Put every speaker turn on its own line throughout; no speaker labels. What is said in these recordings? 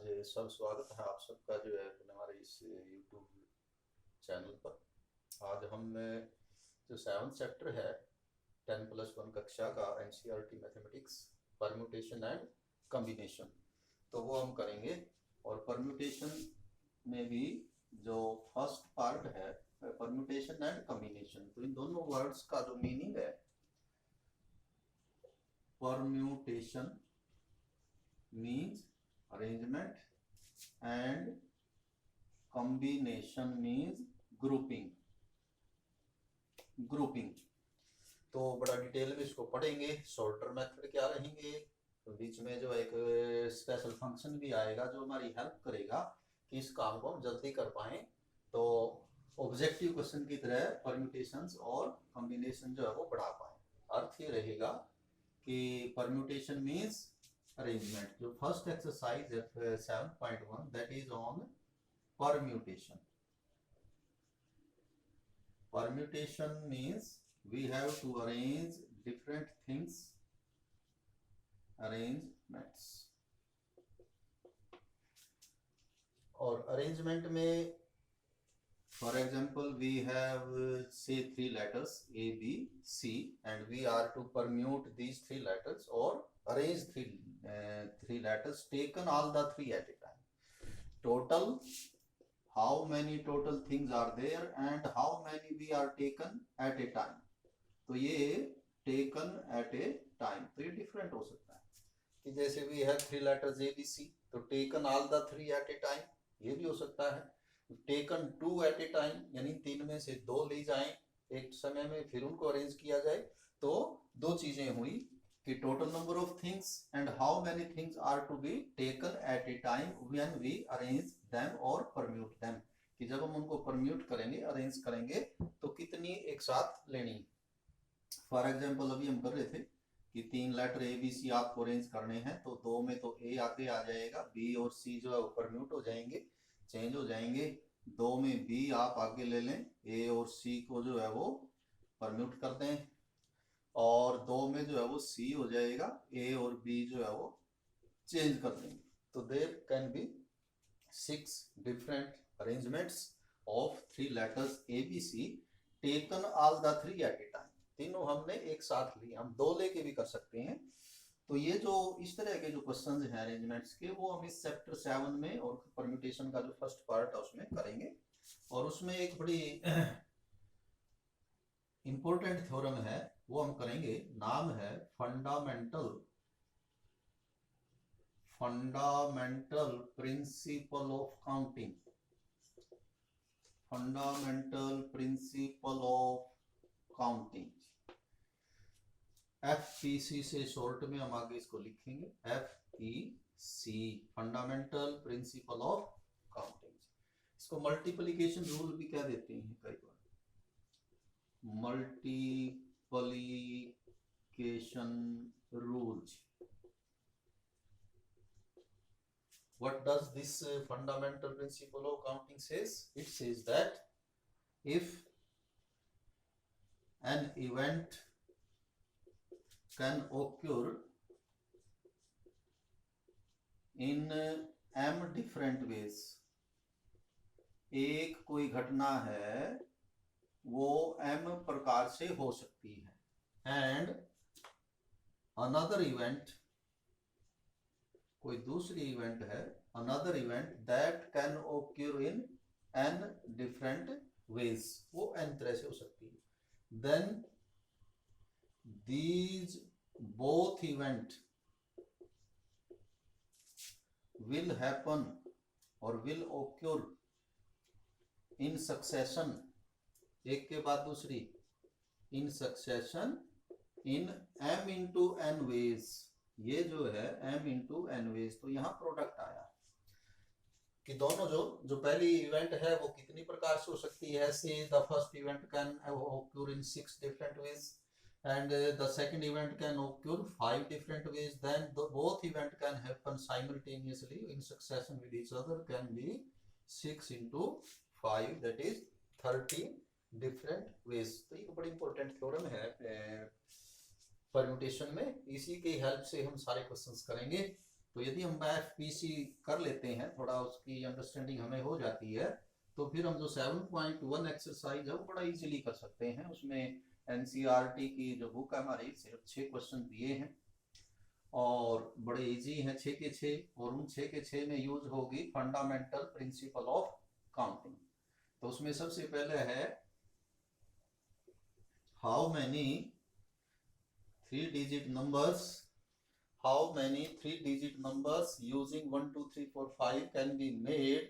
सब स्वागत है आप सबका जो है हमारे इस यूट्यूब चैनल पर। आज हम जो 7th चैप्टर है 10+1 कक्षा का NCERT mathematics permutation and combination, तो वो हम करेंगे। और परम्यूटेशन में भी जो फर्स्ट पार्ट है परम्यूटेशन एंड कॉम्बिनेशन, तो इन दोनों वर्ड्स का जो मीनिंग है, permutation means arrangement and combination means grouping। तो बड़ा डिटेल में इसको पढ़ेंगे। शॉर्टर मेथड क्या रहेंगे, तो बीच में जो एक स्पेशल फंक्शन भी आएगा जो हमारी हेल्प करेगा कि इस काम को हम जल्दी कर पाए। तो ऑब्जेक्टिव क्वेश्चन की तरह परम्यूटेशंस और कॉम्बिनेशन जो है वो बढ़ा पाए। अर्थ ये रहेगा कि परम्यूटेशन मीन्स अरेंजमेंट। जो फर्स्ट एक्सरसाइज है 7.1 that is on permutation. Permutation means we have to arrange different things, arrangements। और अरेंजमेंट में for example we have say 3 letters A, B, C and we are to permute these 3 letters or arrange 3 letters taken all the 3 at a time। Total how many total things are there and how many we are taken at a time। तो ये taken at a time तो ये different हो सकता है कि जैसे we have 3 letters A, B, C, तो taken all the 3 at a time, ये भी हो सकता है। टेकन 2 एट ए टाइम, यानी 3 में से 2 ली जाएं एक समय में, फिर उनको अरेंज किया जाए। तो दो चीजें हुई कि total number of things and how many things are to be taken at a time when we arrange them और परम्यूट देम, कि जब हम उनको परम्यूट करेंगे, अरेंज करेंगे, तो कितनी एक साथ लेनी। फॉर एग्जाम्पल अभी हम कर रहे थे कि 3 लेटर ए बी सी आपको अरेंज करने हैं, तो 2 में तो ए आगे आ जाएगा, बी और सी जो है वो परम्यूट हो जाएंगे, चेंज हो जाएंगे। 2 में बी आप आगे ले लें, ए और सी को जो है वो परम्यूट कर दें, और 2 में जो है वो सी हो जाएगा, ए और बी जो है वो चेंज कर देंगे। तो there can be 6 different arrangements of 3 letters A B C taken all the 3 at a time. तीनों हमने एक साथ लिए, हम 2 लेके भी कर सकते हैं। तो ये जो इस तरह के जो क्वेश्चंस हैं अरेंजमेंट्स के, वो हम इस चैप्टर 7 में और परम्यूटेशन का जो फर्स्ट पार्ट है उसमें करेंगे। और उसमें एक बड़ी इंपॉर्टेंट थ्योरम है वो हम करेंगे, नाम है fundamental principle of counting. Fundamental principle of counting, FPC से शॉर्ट में हम आगे इसको लिखेंगे FPC, fundamental principle of counting. इसको मल्टीप्लिकेशन रूल भी क्या देते हैं कई बार, multiplication rules. What does this fundamental principle of counting says? It says that if an event can occur in m different ways, एक कोई घटना है वो m प्रकार से हो सकती है, and another event, कोई दूसरी इवेंट है, another event that can occur in n different ways, वो n तरह से हो सकती है, then these both event will happen or will occur in succession, एक के बाद दूसरी, in succession in m into n ways। ये जो है m into n ways, तो यहाँ प्रोडक्ट आया कि दोनों जो पहली इवेंट है वो कितनी प्रकार से हो सकती है। से the first event can occur in 6 different ways and the second event can occur 5 different ways, then both event can happen simultaneously in succession with each other, can be 6 into 5 that is 13 different ways। तो ये बड़ी important theorem है permutation में, इसी की help से हम सारे क्वेश्चंस करेंगे। तो यदि हम FPC कर लेते हैं, थोड़ा उसकी अंडरस्टैंडिंग हमें हो जाती है, तो फिर हम जो 7.1 एक्सरसाइज है वो बड़ा इजीली कर सकते हैं। उसमें NCERT की जो बुक है हमारी, सिर्फ 6 क्वेश्चन दिए हैं और बड़े इजी हैं 6 के 6, और उन 6 के 6 में यूज होगी फंडामेंटल प्रिंसिपल ऑफ काउंटिंग। तो उसमें सबसे पहले है how many 3-digit numbers, how many 3-digit numbers using 1 2 3 4 5 can be made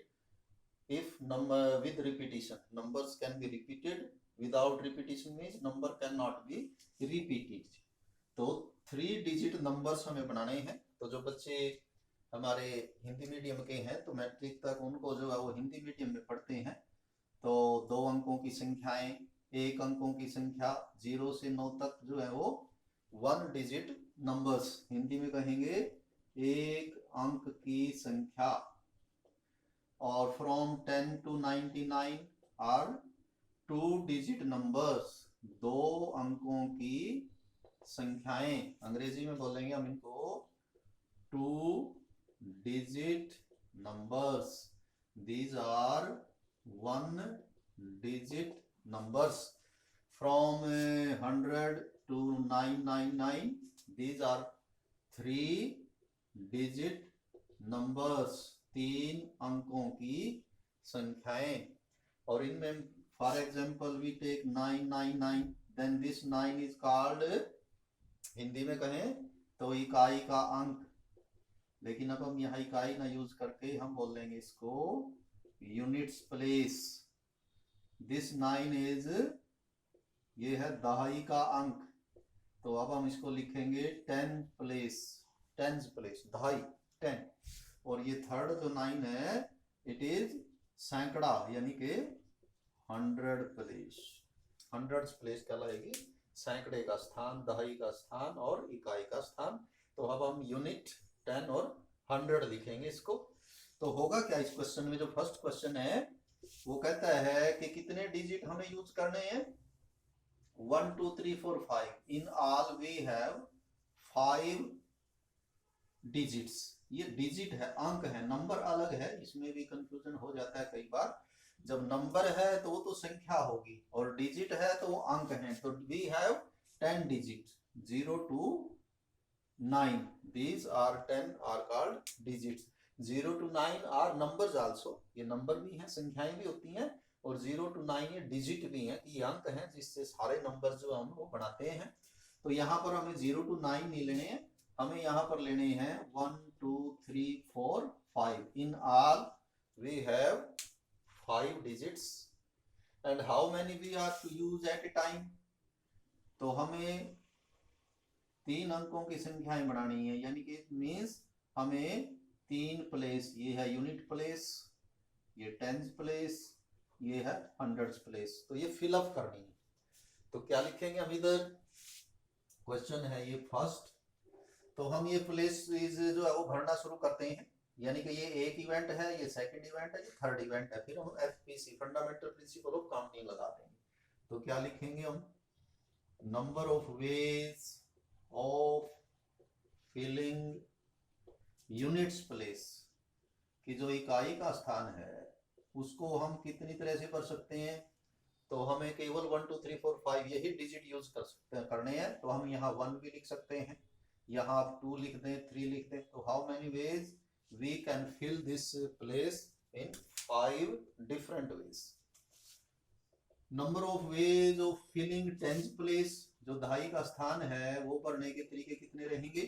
if number with repetition. Numbers can be repeated, without repetition means number cannot be repeated. तो 3-digit numbers हमें बनाने हैं। तो जो बच्चे हमारे हिंदी मीडियम के हैं, तो मैट्रिक तक उनको जो है वो हिंदी मीडियम में पढ़ते हैं, तो 2 अंकों की संख्याएं, 1 अंकों की संख्या 0 से 9 तक जो है वो 1-digit numbers, हिंदी में कहेंगे 1 अंक की संख्या, और from 10 to 99 are 2-digit numbers, 2 अंकों की संख्याएं, अंग्रेजी में बोलेंगे हम इनको 2-digit numbers. These are 1-digit numbers. From 100 to 999, these are 3-digit numbers, 3 अंकों की संख्याएं। और इनमें for example we take 999, then this 9 is called, Hindi में कहें तो इकाई का अंक, लेकिन अब हम यहाँ इकाई ना यूज करके हम बोल देंगे इसको यूनिट्स प्लेस। दिस 9 इज, ये है दहाई का अंक, तो अब हम इसको लिखेंगे 10 प्लेस, टेंस प्लेस, दहाई 10। और ये थर्ड जो 9 है इट इज सैकड़ा, यानी कि 100 प्लेस, 100 प्लेस कहलाएगी, सैकड़े का स्थान, दहाई का स्थान और इकाई का स्थान। तो अब हम यूनिट 10 और 100 लिखेंगे इसको। तो होगा क्या इस क्वेश्चन में, जो फर्स्ट क्वेश्चन है वो कहता है कि कितने डिजिट हमें यूज करने हैं, 1 2 3 4 5, in all we have 5 digits. ये डिजिट है, अंक है, नंबर अलग है, इसमें भी कंफ्यूजन हो जाता है कई बार। जब नंबर है तो वो तो संख्या होगी, और डिजिट है तो वो अंक है। तो we have 10 digit, 0 to 9, these are 10 are called digits. 0 to 9 are numbers also, ये नंबर भी हैं, संख्याएं भी होती हैं, और 0 to 9 ये डिजिट भी हैं, कि ये अंक हैं जिससे सारे नंबर जो हम वो बनाते हैं। तो यहाँ पर हमें 0 to 9 नहीं लेने हैं, हमें यहाँ पर लेने हैं 1 2 3 4 5, in all we have 5 digits. And how many we are to use at a time? तो हमें 3 अंकों की संख्याएं बनानी है, यानी कि मीन्स हमें 3 प्लेस, ये है यूनिट प्लेस, ये टेंस प्लेस, ये है 100 प्लेस, तो ये फिलअप करनी है। तो क्या लिखेंगे हम इधर, क्वेश्चन है ये फर्स्ट, तो हम ये प्लेस जो है वो भरना शुरू करते हैं, यानी कि ये एक इवेंट है, ये सेकंड इवेंट है, ये थर्ड इवेंट है, फिर हम FPC fundamental principle of counting लगा देंगे। तो क्या लिखेंगे हम, number of ways of filling units place, कि जो इकाई का स्थान है उसको हम कितनी तरह से कर सकते हैं। तो हमें केवल 1 2 3 4 5 यही डिजिट यूज कर सकते हैं, करने हैं। तो हम यहाँ 1 भी लिख सकते हैं, यहाँ आप 2 लिख दें, 3 लिख दें। तो how many ways we can fill this place in 5 different ways. Number of ways of filling tens place, जो दहाई का स्थान है वो भरने के तरीके कितने रहेंगे।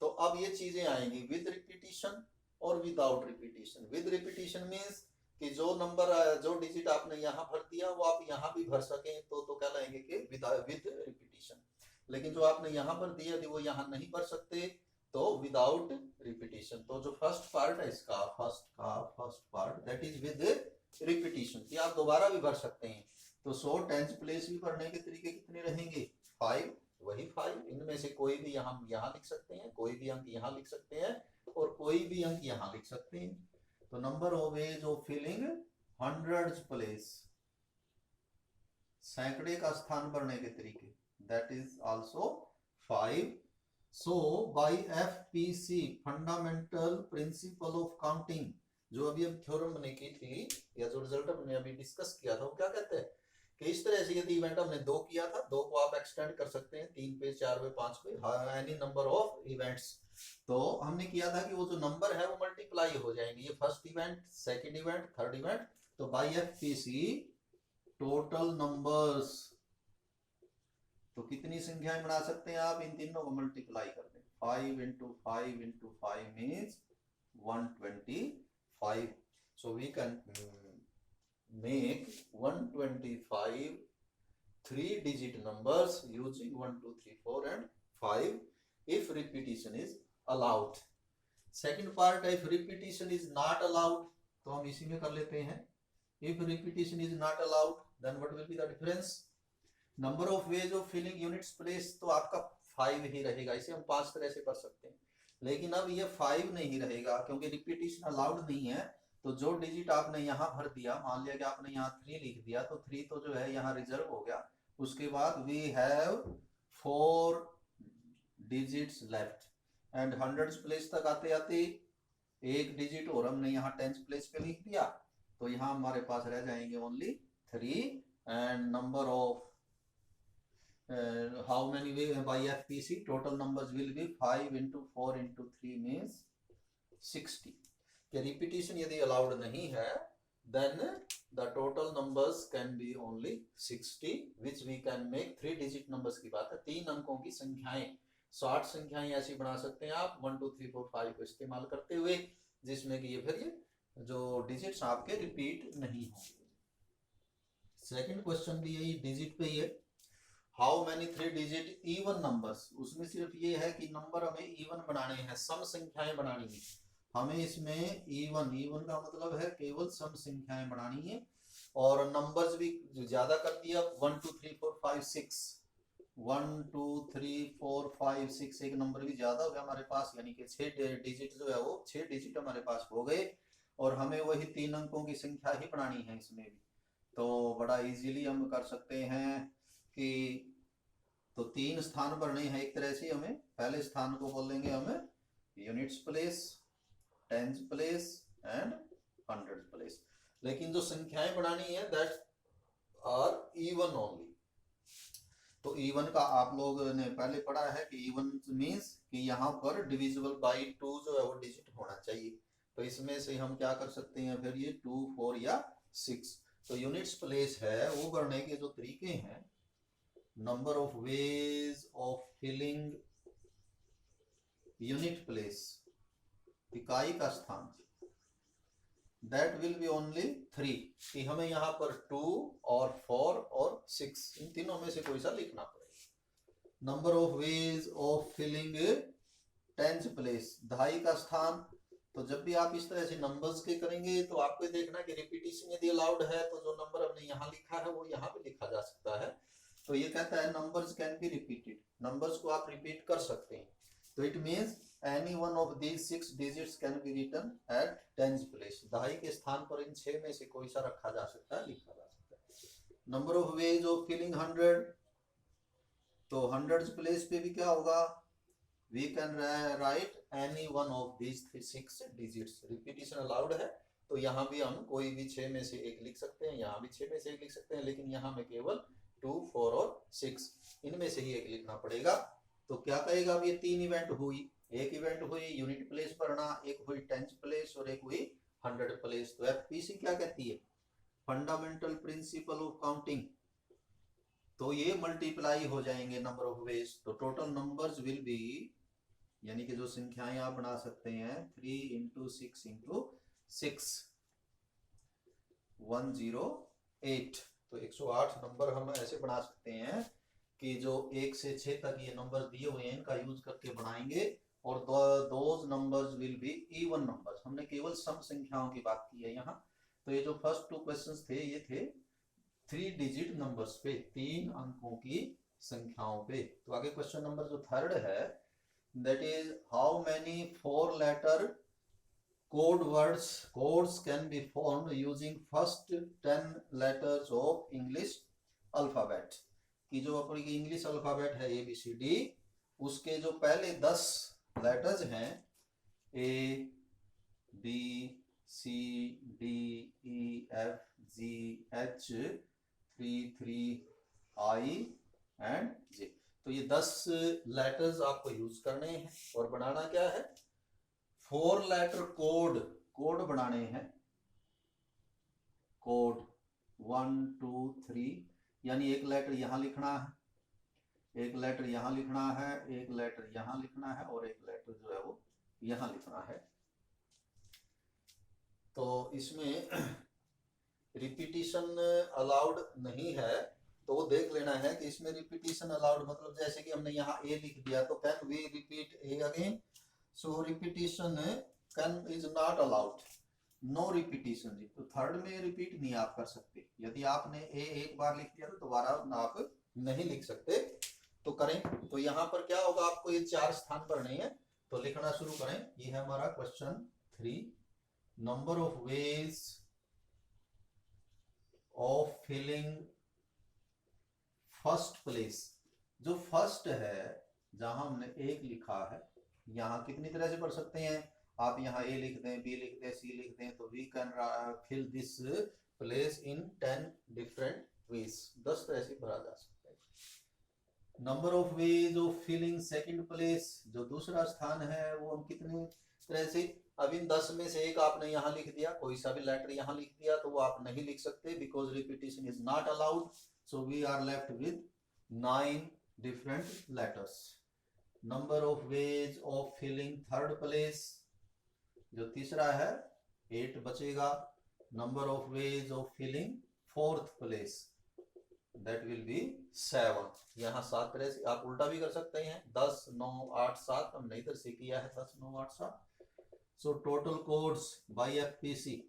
तो अब ये चीजें आएंगी विद रिपीटिशन और without repetition. With repetition means कि जो नंबर, जो डिजिट आपने यहाँ भर दिया वो आप यहाँ भी भर सकें, तो कहलाएंगे कि विद रिपीटिशन। लेकिन जो आपने यहाँ पर दिया थी वो यहाँ नहीं भर सकते, तो विदाउट रिपीटिशन। तो जो फर्स्ट पार्ट है इसका, first part that is with repetition, कि आप दोबारा भी भर सकते हैं। तो 100 टेंस प्लेस भी भरने के तरीके कितने रहेंगे, 5, वही 5। इनमें से कोई भी हम यहाँ लिख सकते हैं, कोई भी अंक यहाँ लिख सकते हैं, और कोई भी अंक यहाँ लिख सकते हैं। तो number of ways of filling 100 place, सैकड़े का स्थान भरने के तरीके, that is also 5। So by FPC fundamental principle of counting, जो अभी हम थ्योरम हमने की थी या जो रिजल्ट हमने अभी डिस्कस किया था, वो क्या कहते हैं कि इस तरह से यदि इवेंट हमने 2 किया था, 2 को आप एक्सटेंड कर सकते हैं 3 पे, 4 पे, 5 पे, एनी नंबर ऑफ इवेंट्स। तो हमने किया था कि वो जो नंबर है वो मल्टीप्लाई हो जाएंगे, ये first event, second event, third event. तो बाई FPC टोटल नंबर्स, तो कितनी संख्याएं बना सकते हैं आप, इन तीनों को मल्टीप्लाई कर दें। 5 into 5 into 5 means 125. So we can make 125 3-digit numbers using 1, 2, 3, 4 and 5 if repetition is allowed. Second part, if repetition is not allowed, तो हम इसी में कर लेते हैं। If repetition is not allowed, then what will be the difference? Number of ways of filling units place, तो आपका 5 ही रहेगा। इसे हम 5 तरह से कर सकते हैं, लेकिन अब ये 5 नहीं रहेगा क्योंकि रिपीटिशन अलाउड नहीं है। तो जो डिजिट आपने यहाँ भर दिया, मान लिया कि आपने यहाँ 3 लिख दिया, तो 3 तो जो है यहाँ रिजर्व हो गया। उसके बाद we have 4 digits left and hundreds place तक आते आते एक डिजिट और हमने यहाँ टेंस प्लेस पे लिख दिया, तो यहाँ हमारे पास रह जाएंगे only 3 and number of how many way by FPC total numbers will be 5 into 4 into 3 means 60. कि रिपीटिशन यदि अलाउड नहीं है, then the total numbers can be only 60 which we can make 3 digit numbers की बात है, 3 अंकों की संख्याएं, 60 संख्याएं ऐसी बना सकते हैं आप 1, 2, 3, 4, 5 को इस्तेमाल करते हुए, जिसमें कि ये फिर ये जो डिजिट्स आपके रिपीट नहीं होंगे। सेकंड क्वेश्चन भी यही डिजिट पे ही है। How many 3 digit even numbers, उसमें सिर्फ ये है कि नंबर हमें इवन बनाने हैं, सम संख्याएं बनानी है हमें इसमें। इवन का मतलब है केवल सम संख्याएं बनानी है, और नंबर्स भी ज्यादा कर दिया, 1, 2, 3, 4, 5, 6, 1, 2, 3, 4, 5, 6, एक नंबर भी ज्यादा हो गया हमारे पास, यानी कि 6 डिजिट जो है वो 6 डिजिट हमारे पास हो गए, और हमें वही 3 अंकों की संख्या ही बनानी है इसमें भी। तो बड़ा इजीली हम कर सकते हैं कि तो 3 स्थान भरने हैं एक तरह से हमें। पहले स्थान को बोलेंगे हमें units place, tens place and hundreds place, लेकिन जो संख्याएं बनानी है दैट आर इवन ओनली। तो इवन का आप लोगों ने पहले पढ़ा है कि इवन मींस कि यहाँ पर डिविजिबल बाय 2 जो है वो डिजिट होना चाहिए। तो इसमें से हम क्या कर सकते हैं फिर, ये 2, 4 या 6। तो यूनिट्स प्लेस है वो करने के जो तरीके हैं, number of ways of filling unit place, इकाई का स्थान, दैट विल बी ओनली 3, कि हमें यहाँ पर 2 और 4 और 6 इन तीनों में से कोई सा लिखना पड़ेगा। Number of ways of filling tens place, दहाई का स्थान। तो जब भी आप इस तरह से नंबर्स के करेंगे तो आपको देखना कि रिपीटिशन यदि अलाउड है तो जो नंबर हमने यहाँ लिखा है वो यहाँ पे लिखा जा सकता है। तो ये कहता है numbers can be repeated, numbers को आप रिपीट कर सकते हैं। तो it means any one of these 6 digits can be written at tens place, दहाई के स्थान पर इन 6 में से कोई सा रखा जा सकता है, लिखा जा सकता है। Number of ways of filling 100, तो हंड्रेड्स प्लेस पे भी क्या होगा, we can write any one of these 6 digits, repetition allowed है तो यहाँ भी हम कोई भी 6 में से एक लिख सकते हैं, यहाँ भी 6 में से एक लिख सकते हैं, लेकिन यहाँ में केवल 2, 4 और 6 इनमें से ही एक लिखना पड़ेगा। तो क्या कहेगा, अब ये 3 इवेंट हुई, एक इवेंट हुई यूनिट प्लेस भरना, एक हुई टेंस प्लेस और एक हुई 100 प्लेस। तो FPC क्या कहती है, फंडामेंटल प्रिंसिपल ऑफ काउंटिंग। तो ये मल्टीप्लाई हो जाएंगे नंबर ऑफ वेज, तो टोटल नंबर्स विल बी, यानी कि जो संख्याएं आप बना सकते हैं 3 into 6 into 6, 108। तो 108 नंबर हम ऐसे बना सकते हैं कि जो 1 से 6 तक ये नंबर दिए हुए हैं इनका यूज करके बनाएंगे, और those numbers will be even numbers. हमने केवल सम संख्याओं की बात की है यहाँ। तो ये जो फर्स्ट 2 क्वेश्चंस थे ये थे 3 डिजिट नंबर्स पे, 3 अंकों की संख्याओं पे। तो आगे क्वेश्चन नंबर जो 3rd है, that is how many 4-letter codes can be formed using first 10 letters of English alphabet, कि जो अपनी इंग्लिश अल्फाबेट है ABCD, उसके जो पहले 10 लेटर्स हैं A B C D E F G H 3 I and J, तो ये 10 लेटर्स आपको यूज करने हैं और बनाना क्या है, 4 लेटर कोड बनाने हैं, कोड 1 2 3, यानी एक लेटर यहां लिखना है, एक लेटर यहां लिखना है, एक लेटर यहां लिखना है और एक लेटर जो है वो यहां लिखना है। तो इसमें रिपीटिशन अलाउड नहीं है, तो वो देख लेना है कि इसमें रिपीटिशन अलाउड मतलब जैसे कि हमने यहाँ ए लिख दिया तो can we repeat A again, so repetition can is not allowed, no repetition जी। तो थर्ड में रिपीट नहीं आप कर सकते, यदि आपने ए एक बार लिख दिया तो दोबारा आप नहीं लिख सकते। तो करें तो यहाँ पर क्या होगा, आपको ये 4 स्थान पर नहीं है, तो लिखना शुरू करें। ये है हमारा question 3, number of ways of filling first place. जो फर्स्ट है जहां हमने एक लिखा है, यहां कितनी तरह से पढ़ सकते हैं आप, यहाँ ए लिख दें, बी लिख दें, सी लिख दें, तो we can fill this place in 10 different ways, 10 तरह से भरा जा सकता है। Number of ways of filling second place, जो दूसरा स्थान है वो हम कितने तरह से, अब इन 10 में से एक आपने यहाँ लिख दिया, कोई सा भी लेटर यहाँ लिख दिया, तो वो आप नहीं लिख सकते because repetition is not allowed, so we are left with 9 different letters. Number of ways of filling third place, जो तीसरा है 8 बचेगा। Number of ways of filling fourth place, that will be 7। यहाँ 7 तरह से आप उल्टा भी कर सकते हैं, 10 9 8 7, हमने इधर से किया है 10 9 8 7। So total codes by FPC,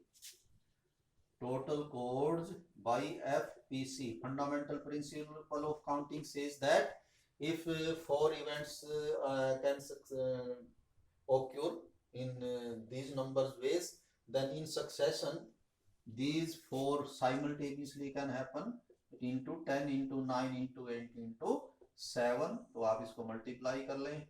total codes by FPC, fundamental principle of counting says that if 4 events can occur in these numbers ways, then in succession these 4 simultaneously can happen into 10 into 9 into 8 into 7। तो आप इसको multiply कर लें,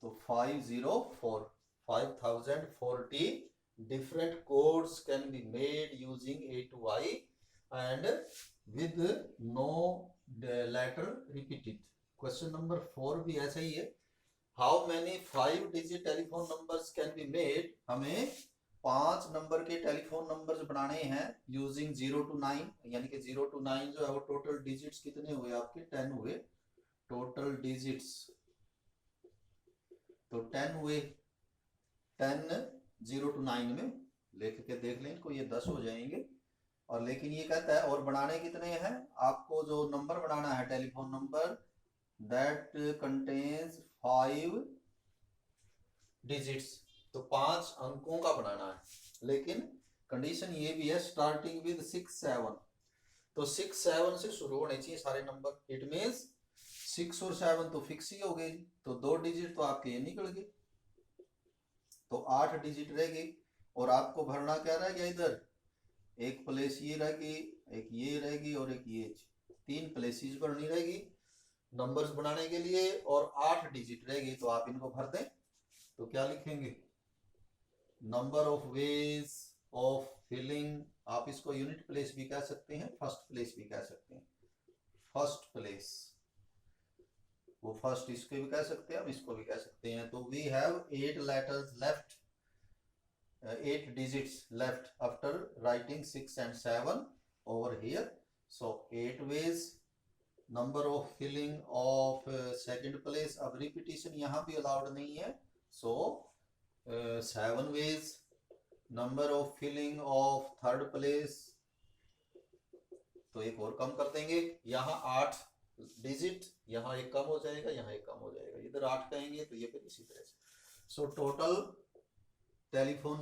तो 5040 different codes can be made using A to I and with no letter repeated। Question number 4 भी ऐसा ही है, how many 5 digit telephone numbers can be made, हमें 5 नंबर के टेलीफोन नंबर्स बनाने हैं यूजिंग 0 to 9, यानी कि 0 to 9 जो है वो टोटल डिजिट्स कितने हुए आपके, 10 हुए टोटल डिजिट्स, तो 10 हुए, 10 0 to 9 में लिख के देख लें को ये 10 हो जाएंगे। और लेकिन ये कहता है और बनाने कितने हैं, आपको जो नंबर बनाना है telephone number that contains 5 digits, तो 5 अंकों का बनाना है, लेकिन कंडीशन ये भी है स्टार्टिंग विद 6 7, तो 6 7 से शुरू होने चाहिए सारे नंबर, इट मीन्स 6 और 7 तो फिक्स ही हो गए, तो 2 डिजिट तो आपके ये निकल गए, तो 8 डिजिट रह गई। और आपको भरना क्या रह गया, इधर एक प्लेस ये रह गई, एक ये रह गई और एक ये, 3 प्लेसेस भरनी रहेगी नंबर्स बनाने के लिए, और 8 डिजिट रह गई, तो आप इनको भर दें। तो क्या लिखेंगे, number of ways of filling, आप इसको यूनिट प्लेस भी कह सकते हैं, फर्स्ट प्लेस भी कह सकते हैं, फर्स्ट प्लेस, वो फर्स्ट इसको भी कह सकते हैं, हम इसको भी कह सकते हैं। तो we have 8 letters left, 8 digits left after writing 6 and 7 over here, so 8 ways, number of filling of second place, अब रिपीटिशन यहाँ भी अलाउड नहीं है, so 7 ways, number of filling of third place, तो एक और कम कर देंगे, यहाँ 8 डिजिट, यहाँ एक कम हो जाएगा, यहाँ एक कम हो जाएगा, इधर 8 कहेंगे तो ये फिर इसी तरह से। So total telephone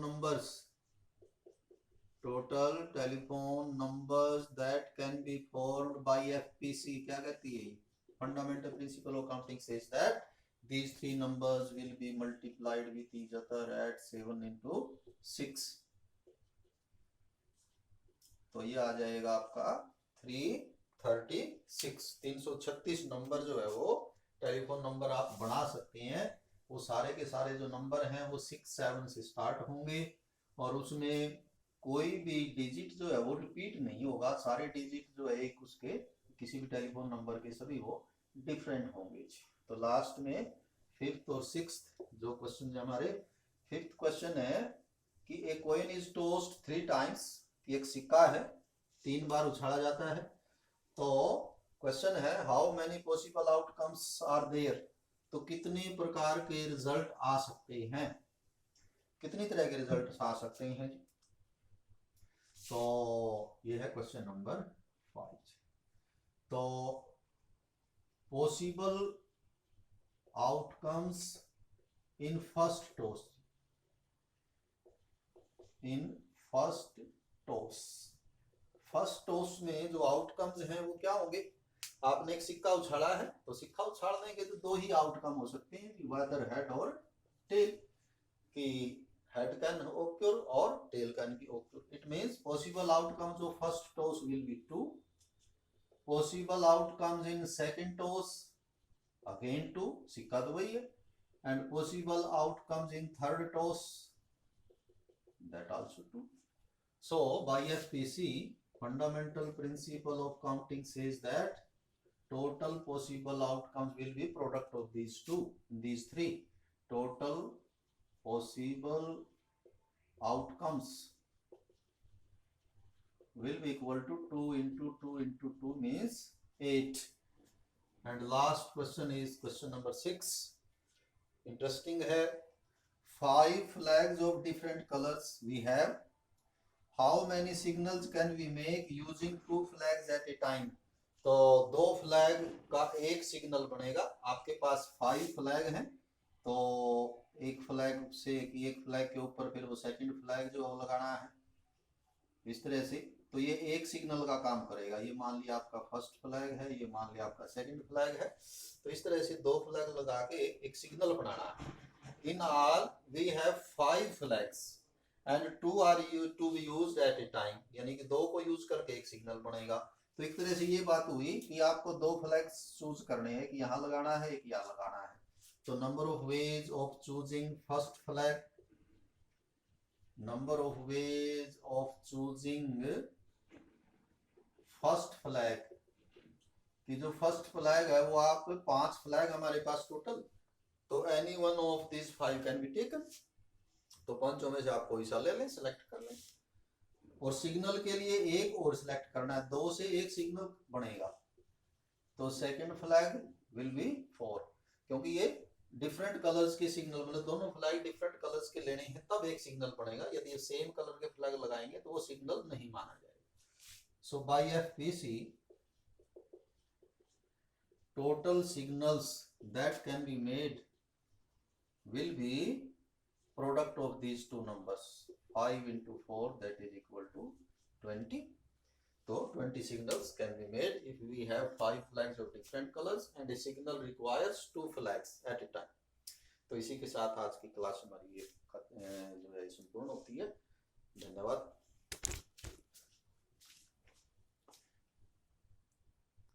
numbers that can be formed by FPC, क्या कहती है, fundamental principle of counting says that these 3 numbers will be multiplied with each other at 7 into 6, तो ये आ जाएगा आपका 3 36 336 नंबर जो है वो टेलीफोन नंबर आप बना सकते हैं। वो सारे के सारे जो नंबर हैं वो 6 7 से स्टार्ट होंगे और उसमें कोई भी डिजिट जो है वो रिपीट नहीं होगा। सारे डिजिट जो है एक उसके किसी भी टेलीफोन नंबर के सभी वो डिफरेंट होंगे। तो लास्ट में फिफ्थ और सिक्स्थ जो क्वेश्चन है हमारे, फिफ्थ क्वेश्चन है कि a coin is tossed 3 times, एक सिक्का है 3 बार उछाला जाता है। तो क्वेश्चन है how many possible outcomes are there, तो कितने प्रकार के रिजल्ट आ सकते हैं, कितनी तरह के रिजल्ट आ सकते हैं जी। तो ये है क्वेश्चन नंबर 5। तो possible outcomes in first toss, in first toss, first toss में जो आउटकम्स हैं वो क्या होंगे। आपने एक सिक्का उछाला है तो सिक्का उछालने के तो 2 ही आउटकम हो सकते हैं कि वेदर हेड और टेल, कि हेड कैन occur और tail can be occur। It means possible outcomes of first toss will be 2, possible outcomes in second toss again 2, सिक्का तो वही है, and possible outcomes in third toss that also 2. So by FPC fundamental principle of counting says that total possible outcomes will be product of these these 3. Total possible outcomes will be equal to 2 into 2 into 2 means 8. And last question is question number 6. Interesting है, 5 flags of different colors we have. How many signals can we make using 2 flags at a time? तो 2 flag का एक signal बनेगा। आपके पास 5 flag हैं तो एक flag से एक फ्लैग के ऊपर फिर वो सेकंड फ्लैग जो लगाना है इस तरह से। तो ये एक सिग्नल का काम करेगा। ये मान लिया आपका फर्स्ट फ्लैग है, ये मान लिया आपका सेकंड फ्लैग है। तो इस तरह से 2 फ्लैग लगा के एक सिग्नल बनाना है। In all we have 5 flags and 2 are to be used at a time, यानी कि 2 को यूज करके एक सिग्नल बनेगा। तो एक तरह से ये बात हुई कि आपको 2 फ्लैग्स चूज करने हैं कि यहाँ लगाना है एक यहाँ लगाना है। तो number of ways of choosing first flag, number of ways of choosing first flag, कि जो फर्स्ट फ्लैग है वो आप 5 फ्लैग हमारे पास टोटल, तो any one of this 5 can be taken. तो पांचों में से आप कोई सा ले लें, सिलेक्ट कर लें। और सिग्नल के लिए एक और सिलेक्ट करना है, 2 से एक सिग्नल बनेगा। तो सेकंड फ्लैग विल बी 4, क्योंकि ये डिफरेंट कलर्स के सिग्नल, मतलब दोनों फ्लैग डिफरेंट कलर्स के लेने हैं तब एक सिग्नल बनेगा। यदि ये सेम कलर के फ्लैग लगाएंगे तो वो सिग्नल नहीं माना जाएगा। So by FPC total signals that can be made will be product of these 2 numbers, 5 into 4 that is equal to 20. So 20 signals can be made if we have 5 flags of different colors and a signal requires 2 flags at a time. तो इसी के साथ आज की class हमारी ये जो है संपूर्ण होती है। धन्यवाद।